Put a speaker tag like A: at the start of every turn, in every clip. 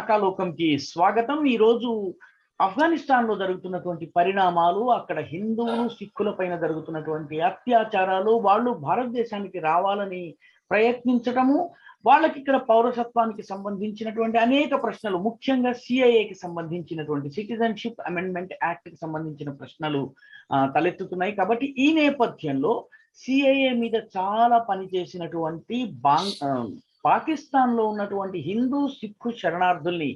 A: రాకా లోకంకి స్వాగతం. ఈ రోజు ఆఫ్ఘనిస్తాన్ లో జరుగుతున్నటువంటి పరిణామాలు, అక్కడ హిందువులు సిక్కుల పైన జరుగుతున్నటువంటి అత్యాచారాలు, వాళ్ళు భారతదేశానికి రావాలని ప్రయత్నించటము, వాళ్ళకి ఇక్కడ పౌరసత్వానికి సంబంధించినటువంటి అనేక ప్రశ్నలు, ముఖ్యంగా సిఐఏకి సంబంధించినటువంటి సిటిజన్షిప్ అమెండ్మెంట్ యాక్ట్ కి సంబంధించిన ప్రశ్నలు తలెత్తుతున్నాయి. కాబట్టి ఈ నేపథ్యంలో సిఐఏ మీద చాలా పనిచేసినటువంటి పాకిస్తాన్ లో ఉన్నటువంటి హిందూ సిక్కు శరణార్థుల్ని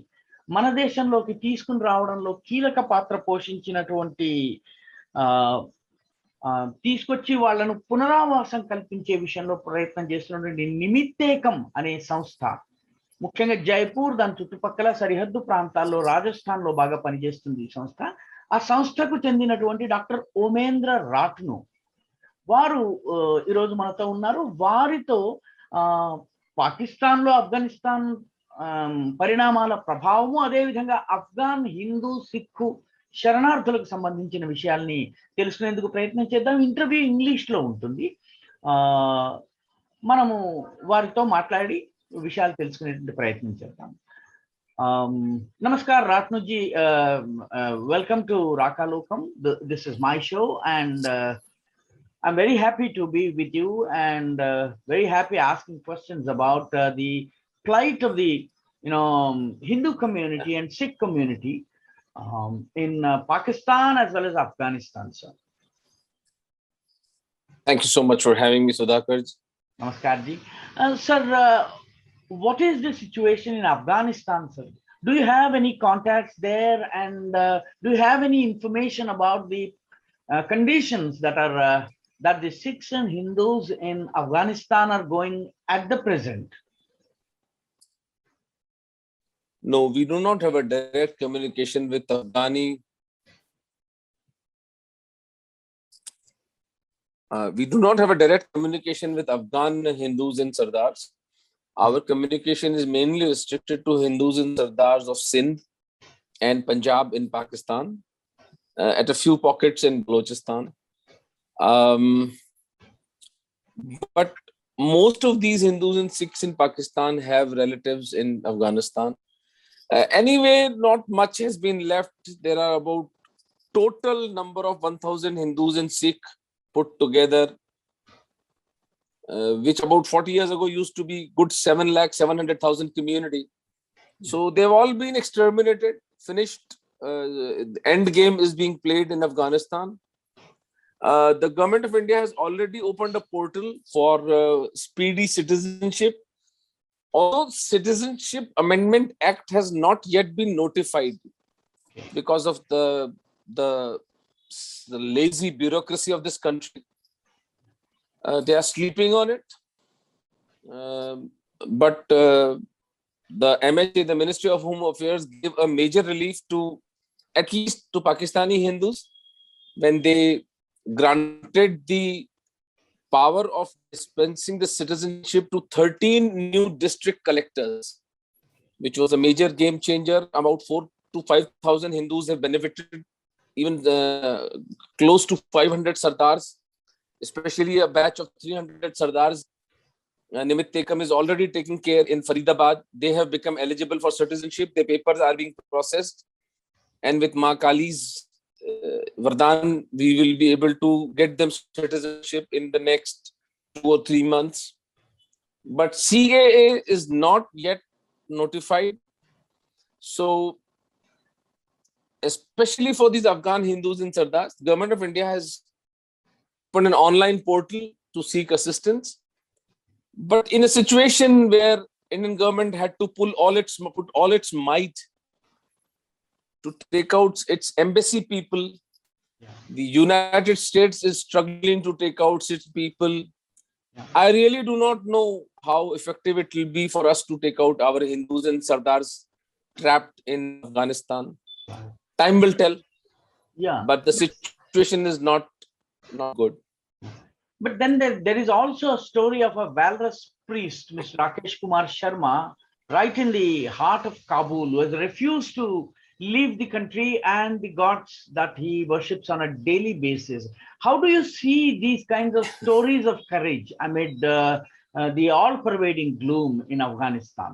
A: మన దేశంలోకి తీసుకుని రావడంలో కీలక పాత్ర పోషించినటువంటి తీసుకొచ్చి వాళ్లను పునరావాసం కల్పించే విషయంలో ప్రయత్నం చేస్తున్నటువంటి నిమిత్తేకం అనే సంస్థ, ముఖ్యంగా జైపూర్ దాని చుట్టుపక్కల సరిహద్దు ప్రాంతాల్లో రాజస్థాన్ లో బాగా పనిచేస్తుంది ఈ సంస్థ. ఆ సంస్థకు చెందినటువంటి డాక్టర్ ఓమేంద్ర రాట్ను వారు ఈరోజు మనతో ఉన్నారు. వారితో పాకిస్తాన్ లో ఆఫ్ఘనిస్తాన్ పరిణామాల ప్రభావము, అదేవిధంగా ఆఫ్ఘాన్ హిందూ సిక్కు శరణార్థులకు సంబంధించిన విషయాల్ని తెలుసుకునేందుకు ప్రయత్నం చేద్దాం. ఇంటర్వ్యూ ఇంగ్లీష్ లో ఉంటుంది. మనము వారితో మాట్లాడి విషయాలు తెలుసుకునేటువంటి ప్రయత్నం చేద్దాం. నమస్కార్ రాట్నుజీ, వెల్కమ్ టు రాకా లోకం. This is my show and I'm very happy to be with you and very happy asking questions about the plight of the Hindu community and Sikh community in Pakistan as well as Afghanistan, sir.
B: Thank you so much for having me, Sudhakar.
A: Namaskar ji. Sir, what is the situation in Afghanistan, sir? Do you have any contacts there, and do you have any information about the conditions that the Sikhs and Hindus in Afghanistan are going at the present?
B: No, we do not have a direct communication with Afghani. We do not have a direct communication with Afghan Hindus and Sardars. Our communication is mainly restricted to Hindus and Sardars of Sindh and Punjab in Pakistan, at a few pockets in Balochistan. But most of these Hindus and Sikhs in Pakistan have relatives in Afghanistan. Anyway, not much has been left. There are about total number of 1,000 Hindus and Sikh put together, which about 40 years ago used to be good 7,700,000 community. So they've all been exterminated, finished. The end game is being played in Afghanistan. The government of India has already opened a portal for speedy citizenship. Although Citizenship Amendment Act has not yet been notified because of the lazy bureaucracy of this country. They are sleeping on it. But the MHA, the Ministry of Home Affairs, gave a major relief to at least to Pakistani Hindus when they granted the power of dispensing the citizenship to 13 new district collectors, which was a major game changer. About 4,000 to 5,000 Hindus have benefited, even close to 500 Sardars, especially a batch of 300 Sardars. Nimit Tekam is already taking care in Faridabad. They have become eligible for citizenship. Their papers are being processed. And with Ma Kali's Vardhan, we will be able to get them citizenship in the next 2 or 3 months. But CAA is not yet notified. So, especially for these Afghan Hindus and Sardars, the government of India has put an online portal to seek assistance. But in a situation where Indian government had to put all its might to take out its embassy people, the United States is struggling to take out its people. I really do not know how effective it will be for us to take out our Hindus and Sardars trapped in Afghanistan. Time will tell.
A: Yeah.
B: But the situation is not good.
A: But then there is also a story of a valorous priest, Mr. Rakesh Kumar Sharma, right in the heart of Kabul, who has refused to leave the country and the gods that he worships on a daily basis. How do you see these kinds of stories of courage amid the all-pervading gloom in Afghanistan?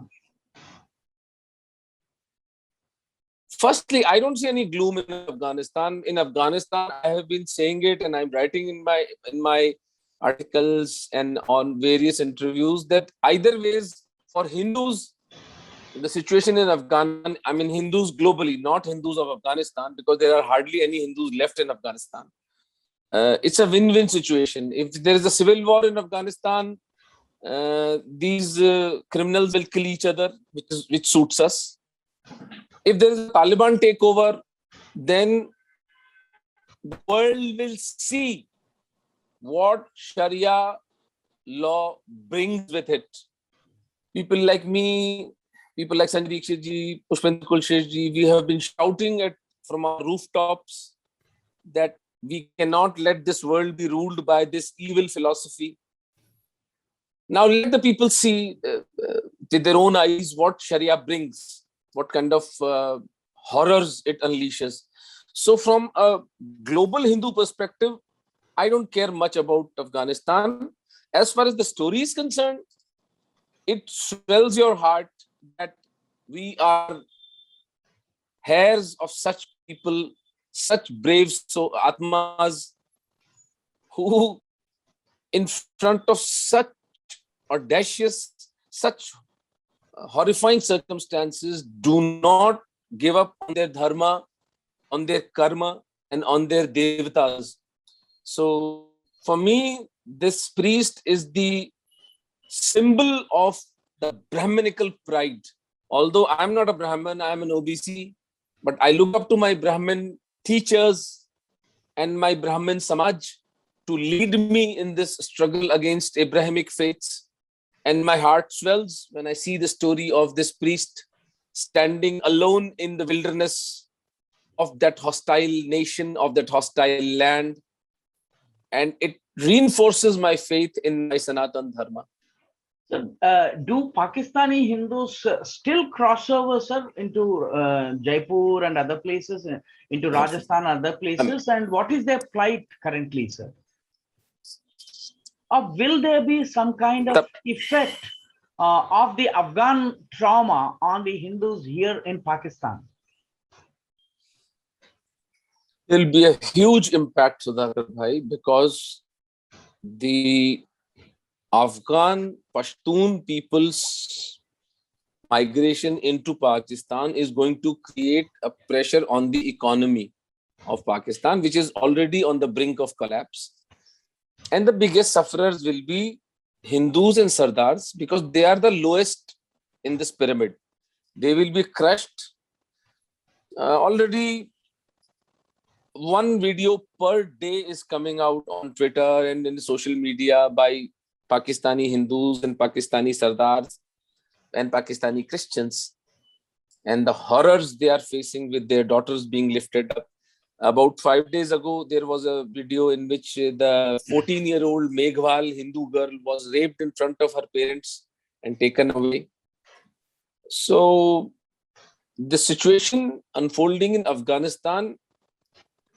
B: Firstly, I don't see any gloom in Afghanistan. In Afghanistan, I have been saying it, and I'm writing in my articles and on various interviews that either ways for Hindus, the situation in Afghanistan, I mean Hindus globally, not Hindus of Afghanistan, because there are hardly any Hindus left in Afghanistan. It's a win-win situation. If there is a civil war in Afghanistan, these criminals will kill each other, which suits us. If there is a Taliban takeover, then the world will see what Sharia law brings with it. People like me, people like Sanjay Dikshit ji, Pushpendra Kulshesh ji, we have been shouting from our rooftops that we cannot let this world be ruled by this evil philosophy. Now let the people see with their own eyes what Sharia brings, what kind of horrors it unleashes. So from a global Hindu perspective, I don't care much about Afghanistan. As far as the story is concerned, it swells your heart that we are heirs of such people, such brave Atmas, who in front of such audacious, such horrifying circumstances do not give up on their dharma, on their karma, and on their devatas. So for me, this priest is the symbol of the Brahminical pride. Although I'm not a Brahmin, I'm an OBC, but I look up to my Brahmin teachers and my Brahmin Samaj to lead me in this struggle against Abrahamic faiths. And my heart swells when I see the story of this priest standing alone in the wilderness of that hostile nation, of that hostile land. And it reinforces my faith in my Sanatan Dharma.
A: So, do Pakistani Hindus still cross over, sir, into Jaipur and other places, into Rajasthan and other places? And what is their plight currently, sir? Or will there be some kind of effect of the Afghan trauma on the Hindus here in Pakistan?
B: There will be a huge impact, Sudhakar bhai, because the Afghan Pashtun people's migration into Pakistan is going to create a pressure on the economy of Pakistan, which is already on the brink of collapse. And the biggest sufferers will be Hindus and Sardars, because they are the lowest in this pyramid. They will be crushed. Already one video per day is coming out on Twitter and in social media by Pakistani Hindus and Pakistani Sardars and Pakistani Christians, and the horrors they are facing with their daughters being lifted up. About 5 days ago, there was a video in which the 14-year-old Meghwal Hindu girl was raped in front of her parents and taken away. So the situation unfolding in Afghanistan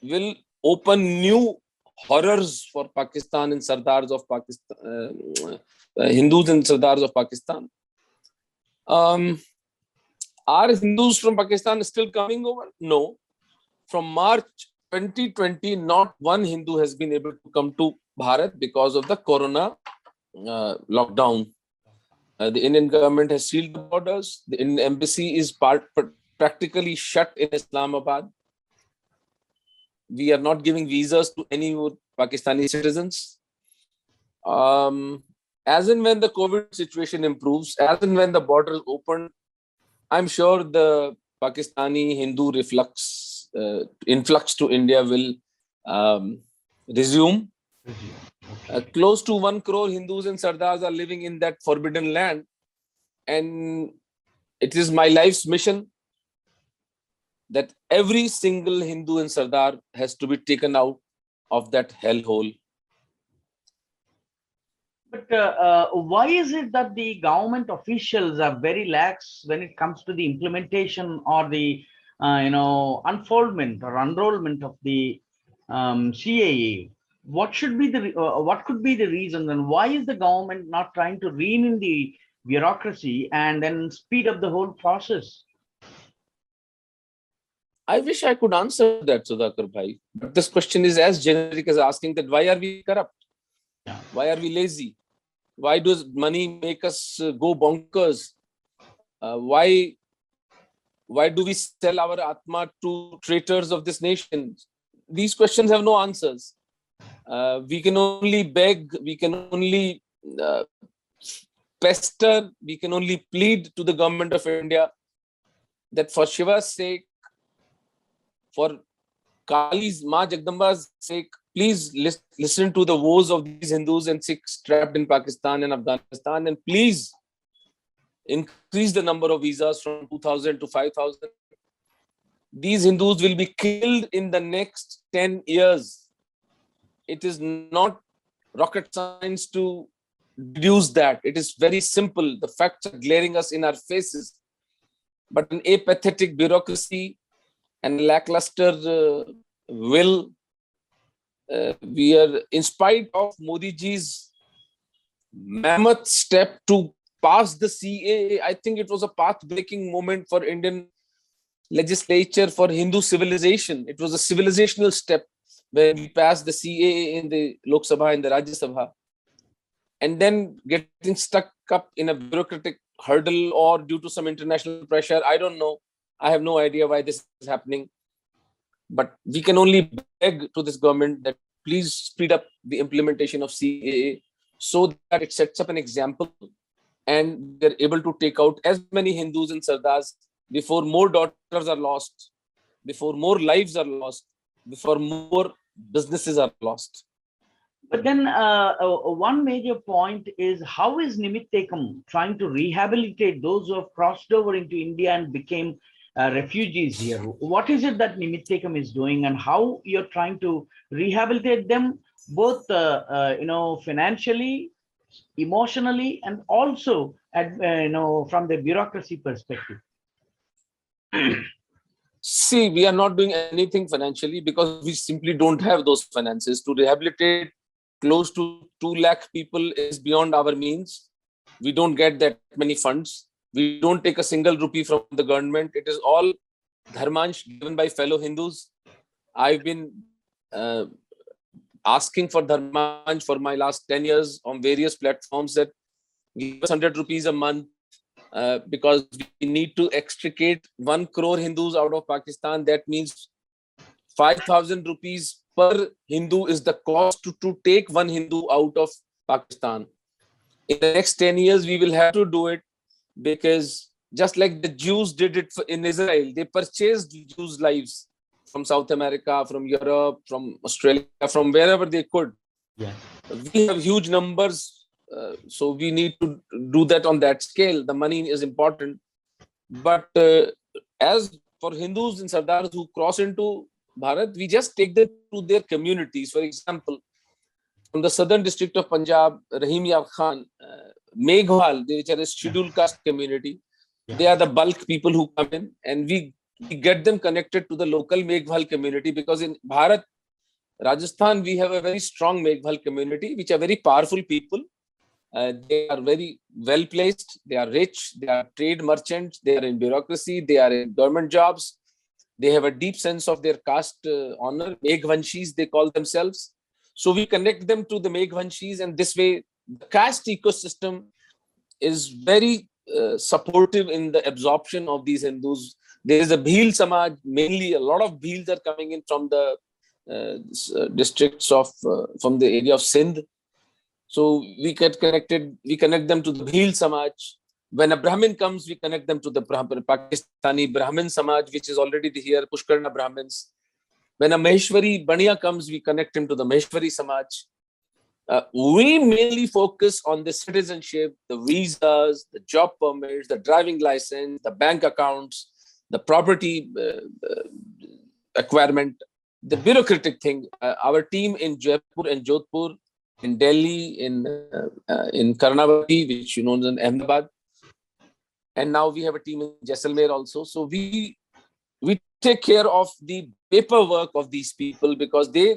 B: will open new horrors for Pakistan and Sardars of Pakistan, Hindus and Sardars of Pakistan. Are Hindus from Pakistan still coming over? No. From March 2020, not one Hindu has been able to come to Bharat because of the corona lockdown. The Indian government has sealed the borders. The Indian embassy is practically shut in Islamabad. We are not giving visas to any more Pakistani citizens. As and when the COVID situation improves, as and when the borders open, I'm sure the Pakistani Hindu influx to India will resume. Close to 1 crore Hindus and Sardars are living in that forbidden land. And it is my life's mission that every single Hindu and Sardar has to be taken out of that hellhole.
A: But why is it that the government officials are very lax when it comes to the implementation or the unfoldment or unrollment of the CAA? What should be what could be the reason, and why is the government not trying to rein in the bureaucracy and then speed up the whole process?
B: I wish I could answer that, Sudhakar bhai. But this question is as generic as asking that why are we corrupt? Why are we lazy? Why does money make us go bonkers? Why do we sell our atma to traitors of this nation? These questions have no answers. We can only beg, we can only uh, pester, we can only plead to the government of India that for Shiva's sake, for Kali's, Ma Jagdamba's sake, please listen to the woes of these Hindus and Sikhs trapped in Pakistan and Afghanistan, and please increase the number of visas from 2,000 to 5,000. These Hindus will be killed in the next 10 years. It is not rocket science to deduce that. It is very simple. The facts are glaring us in our faces. But an apathetic bureaucracy and lackluster will, we are, in spite of Modi ji's mammoth step to pass the CAA, I think it was a path-breaking moment for Indian legislature, for Hindu civilization. It was a civilizational step when we passed the CAA in the Lok Sabha and the Rajya Sabha. And then getting stuck up in a bureaucratic hurdle or due to some international pressure, I don't know. I have no idea why this is happening. But we can only beg to this government that please speed up the implementation of CAA so that it sets up an example and they're able to take out as many Hindus and Sardars before more daughters are lost, before more lives are lost, before more businesses are lost.
A: But then one major point is, how is Nimittekam trying to rehabilitate those who have crossed over into India and became refugees here? What is it that Nimittekam is doing, and how you're trying to rehabilitate them, both financially, emotionally, and also from the bureaucracy perspective?
B: See, we are not doing anything financially because we simply don't have those finances. To rehabilitate close to 2 lakh people is beyond our means. We don't get that many funds. We don't take a single rupee from the government. It is all dharmansh given by fellow Hindus. I've been asking for dharmansh for my last 10 years on various platforms that give us 100 rupees a month. Because we need to extricate 1 crore Hindus out of Pakistan. That means 5,000 rupees per Hindu is the cost to take 1 Hindu out of Pakistan. In the next 10 years, we will have to do it because just like the Jews did it in Israel, they purchased Jews' lives from South America, from Europe, from Australia, from wherever they could.
A: Yes.
B: We have huge numbers. So we need to do that on that scale. The money is important. But as for Hindus and Sardars who cross into Bharat, we just take them to their communities. For example, from the southern district of Punjab, Rahim Yar Khan, Meghwal, which are a scheduled caste community, they are the bulk people who come in, and we get them connected to the local Meghwal community, because in Bharat, Rajasthan, we have a very strong Meghwal community, which are very powerful people. They are very well placed, they are rich, they are trade merchants, they are in bureaucracy, they are in government jobs, they have a deep sense of their caste honor. Meghvanshis, they call themselves. So we connect them to the Meghvanshis, and this way the caste ecosystem is very supportive in the absorption of these Hindus. There is a Bhil Samaj, mainly a lot of Bhils are coming in from the districts of, from the area of Sindh. So we get connected, we connect them to the Bhil Samaj. When a Brahmin comes, we connect them to the Pakistani Brahmin Samaj, which is already here, Pushkarna Brahmins. When a Maheshwari Baniya comes, we connect him to the Maheshwari Samaj. We mainly focus on the citizenship, the visas, the job permits, the driving license, the bank accounts, the property acquirement, the bureaucratic thing. Our team in Jaipur and Jodhpur, in Delhi, in Karnavati, which you know is in Ahmedabad, and now we have a team in Jaisalmer also. So we take care of the paperwork of these people, because they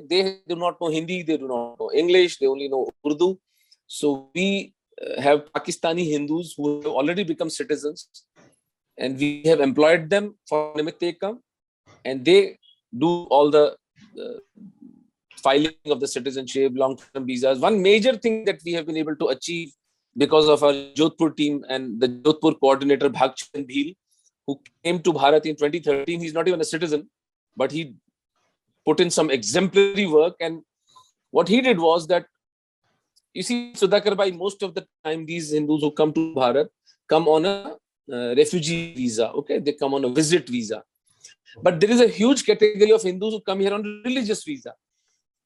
B: do not know Hindi, they do not know English, they only know Urdu. So we have Pakistani Hindus who have already become citizens, and we have employed them for Nimittekam, and they do all the filing of the citizenship, long-term visas. One major thing that we have been able to achieve because of our Jodhpur team and the Jodhpur coordinator Bhagchan Bhil, who came to Bharat in 2013. He's not even a citizen, but he put in some exemplary work. And what he did was that, you see, Sudhakar Bhai, most of the time these Hindus who come to Bharat come on a refugee visa. Okay, they come on a visit visa. But there is a huge category of Hindus who come here on religious visa,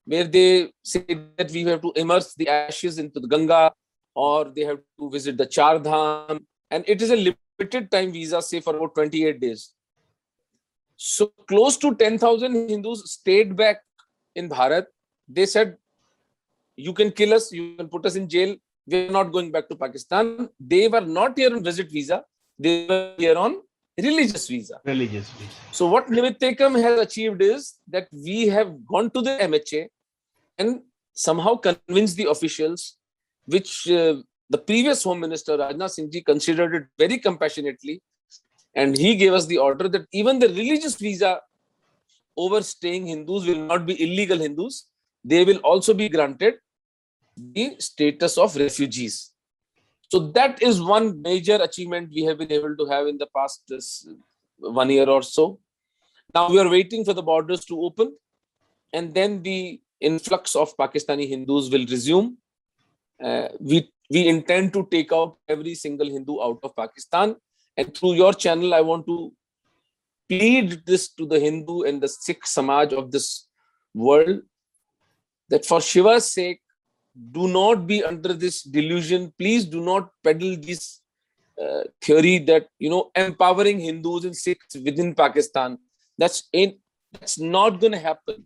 B: where they say that we have to immerse the ashes into the Ganga, or they have to visit the Char Dham, and it is a limited time visa, say for about 28 days. So close to 10,000 Hindus stayed back in Bharat. They said, you can kill us, you can put us in jail, we're not going back to Pakistan. They were not here on visit visa, they were here on religious visa.
A: Religious visa.
B: So what Nimit Ekam has achieved is that we have gone to the MHA and somehow convinced the officials, which the previous Home Minister Rajnath Singh ji considered it very compassionately, and he gave us the order that even the religious visa overstaying Hindus will not be illegal Hindus. They will also be granted the status of refugees. So that is one major achievement we have been able to have in the past 1 year or so. Now we are waiting for the borders to open, and then the influx of Pakistani Hindus will resume. We intend to take out every single Hindu out of Pakistan. And through your channel, I want to plead this to the Hindu and the Sikh Samaj of this world, that for Shiva's sake, do not be under this delusion. Please do not peddle this theory that, empowering Hindus and Sikhs within Pakistan. That's not going to happen.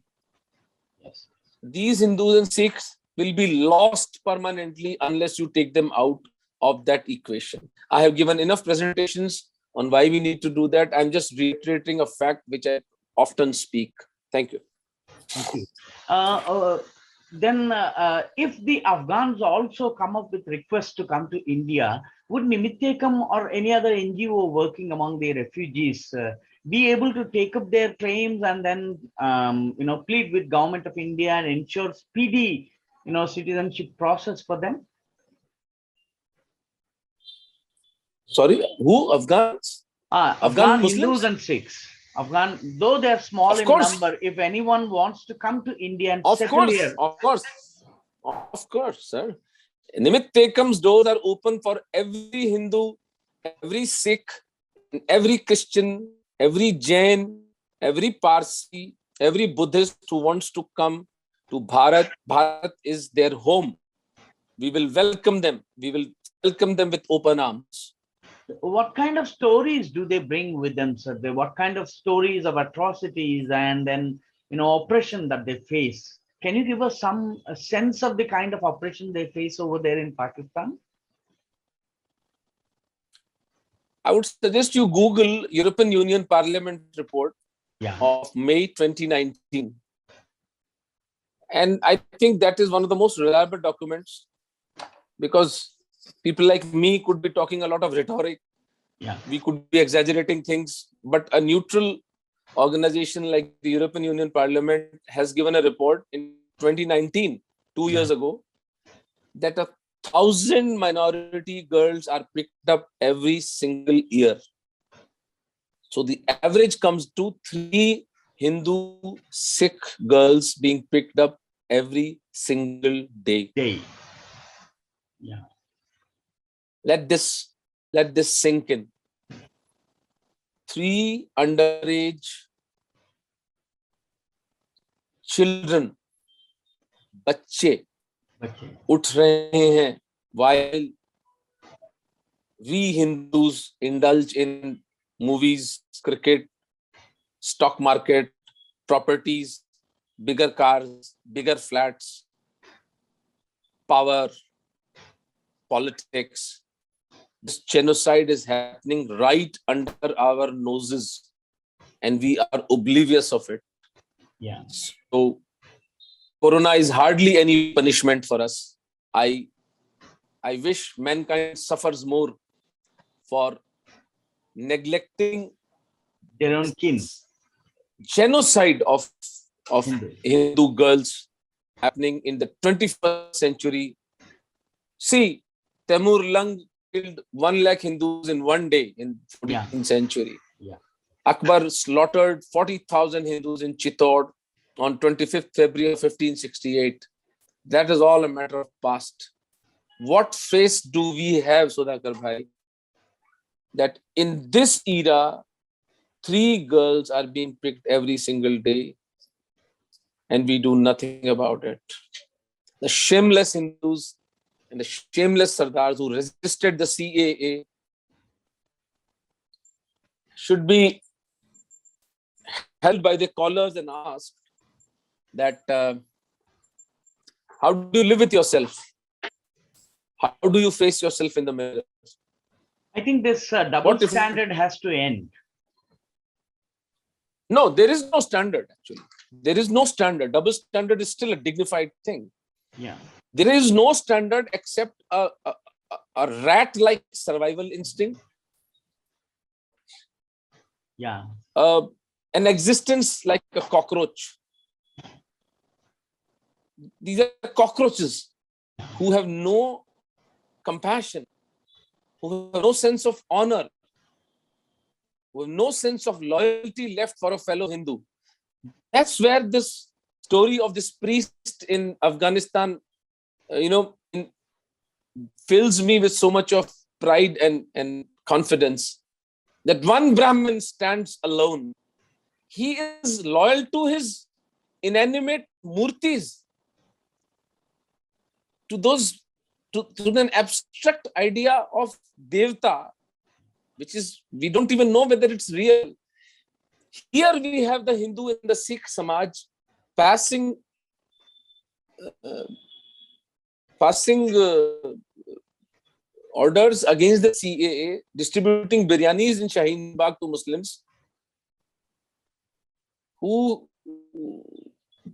A: Yes.
B: These Hindus and Sikhs will be lost permanently unless you take them out of that equation. I have given enough presentations on why we need to do that. I'm just reiterating a fact which I often speak. Thank you.
A: Thank you. Then if the Afghans also come up with requests to come to India, would Nimit Ekam or any other NGO working among the refugees be able to take up their claims and then plead with Government of India and ensure speedy citizenship process for them?
B: Sorry, who? Afghans?
A: Afghan
B: Muslims?
A: Hindus and Sikhs. Afghan, though they are small in number, if anyone wants to come to India and settle here.
B: Of course, sir. Nimit Ekam's doors are open for every Hindu, every Sikh, every Christian, every Jain, every Parsi, every Buddhist who wants to come to Bharat. Bharat is their home. We will welcome them. We will welcome them with open arms.
A: What kind of stories do they bring with them, sir? What kind of stories of atrocities and then oppression that they face? Can you give us a sense of the kind of oppression they face over there in Pakistan?
B: I would suggest you Google European Union Parliament report of May 2019. And I think that is one of the most reliable documents, because people like me could be talking a lot of rhetoric. We could be exaggerating things, but a neutral organization like the European Union Parliament has given a report in 2019, 2 years ago, that 1,000 minority girls are picked up every single year. So the average comes to 3 Hindu Sikh girls being picked up every single day. Let this sink in. 3 underage children, बच्चे उठ रहे हैं while we Hindus indulge in movies, cricket, stock market, properties, bigger cars, bigger flats, power, politics. This genocide is happening right under our noses, and we are oblivious of it. So Corona is hardly any punishment for us. I wish mankind suffers more for neglecting
A: their own kin.
B: genocide of
A: Hindus.
B: Hindu girls happening in the 21st century. See, Temur Lang killed 1 lakh Hindus in one day in 14th century.
A: Yeah.
B: Akbar slaughtered 40,000 Hindus in Chittor on 25th February of 1568. That is all a matter of past. What face do we have, Sudhakar Bhai, that in this era, 3 girls are being picked every single day and we do nothing about it? The shameless Hindus and the shameless Sardars who resisted the CAA should be held by their collars and asked that how do you live with yourself? How do you face yourself in the mirror?
A: I think this double standard has to end.
B: No, there is no standard actually. There is no standard. Double standard is still a dignified thing.
A: Yeah.
B: There is no standard except a rat-like survival instinct.
A: Yeah.
B: An existence like a cockroach. These are cockroaches who have no compassion, who have no sense of honor, who have no sense of loyalty left for a fellow Hindu. That's where this story of this priest in Afghanistan, fills me with so much of pride and confidence. That one Brahmin stands alone. He is loyal to his inanimate murtis, to an abstract idea of Devta, which is, we don't even know whether it's real. Here we have the Hindu and the Sikh Samaj passing orders against the CAA, distributing biryanis in Shaheen Bagh to Muslims, who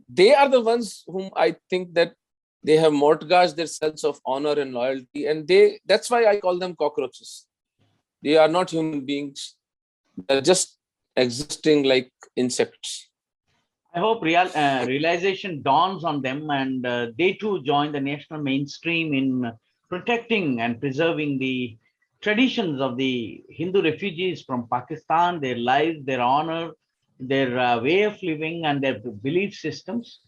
B: they are the ones whom I think that they have mortgaged their sense of honor and loyalty, and that's why I call them cockroaches. They are not human beings. They're just existing like insects.
A: I hope realization dawns on them and they too join the national mainstream in protecting and preserving the traditions of the Hindu refugees from Pakistan, their lives, their honor, their way of living and their belief systems.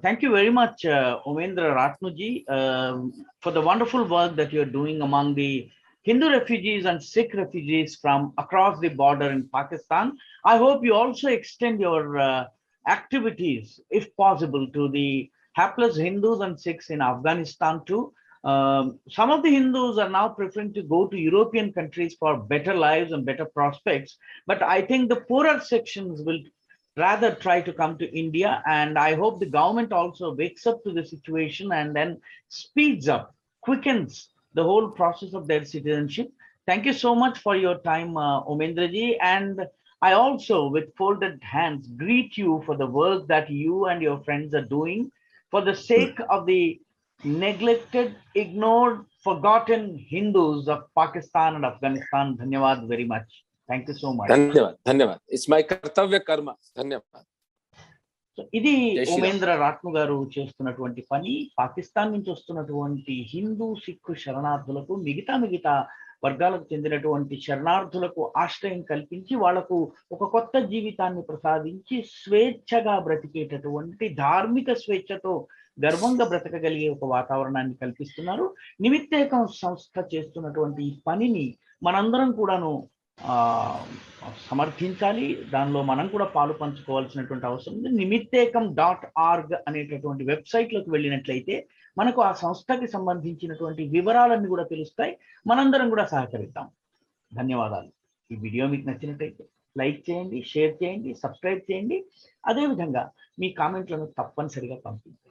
A: Thank you very much, Omendra Ratnu ji, for the wonderful work that you're doing among the Hindu refugees and Sikh refugees from across the border in Pakistan. I hope you also extend your activities, if possible, to the hapless Hindus and Sikhs in Afghanistan too. Some of the Hindus are now preferring to go to European countries for better lives and better prospects. But I think the poorer sections will rather try to come to India. And I hope the government also wakes up to the situation and then speeds up, quickens the whole process of their citizenship. Thank you so much for your time, Omendra ji. And I also, with folded hands, greet you for the work that you and your friends are doing for the sake of the neglected, ignored, forgotten Hindus of Pakistan and Afghanistan. Dhanyawad very much. Thank you so much.
B: Dhanyawad. It's my kartavya karma. Dhanyawad.
A: So ఇది ఓమేంద్ర రాట్ను గారు చేస్తున్నటువంటి పని. పాకిస్తాన్ నుంచి వస్తున్నటువంటి హిందూ సిక్కు శరణార్థులకు మిగతా వర్గాలకు చెందినటువంటి శరణార్థులకు ఆశ్రయం కల్పించి వాళ్లకు ఒక కొత్త జీవితాన్ని ప్రసాదించి స్వేచ్ఛగా బ్రతికేటటువంటి ధార్మిక స్వేచ్ఛతో గర్వంగా బ్రతకగలిగే ఒక వాతావరణాన్ని కల్పిస్తున్నారు. నిమిత్తేకం సంస్థ చేస్తున్నటువంటి ఈ పనిని మనందరం కూడాను సమర్థించాలి. దానిలో మనం కూడా పాలు పంచుకోవాల్సినటువంటి అవసరం ఉంది. nimittekam.org అనేటటువంటి వెబ్సైట్లోకి వెళ్ళినట్లయితే మనకు ఆ సంస్థకి సంబంధించినటువంటి వివరాలన్నీ కూడా తెలుస్తాయి. మనందరం కూడా సహకరిద్దాం. ధన్యవాదాలు. ఈ వీడియో మీకు నచ్చినట్లయితే లైక్ చేయండి, షేర్ చేయండి, సబ్స్క్రైబ్ చేయండి. అదేవిధంగా మీ కామెంట్లను తప్పనిసరిగా పంపించండి.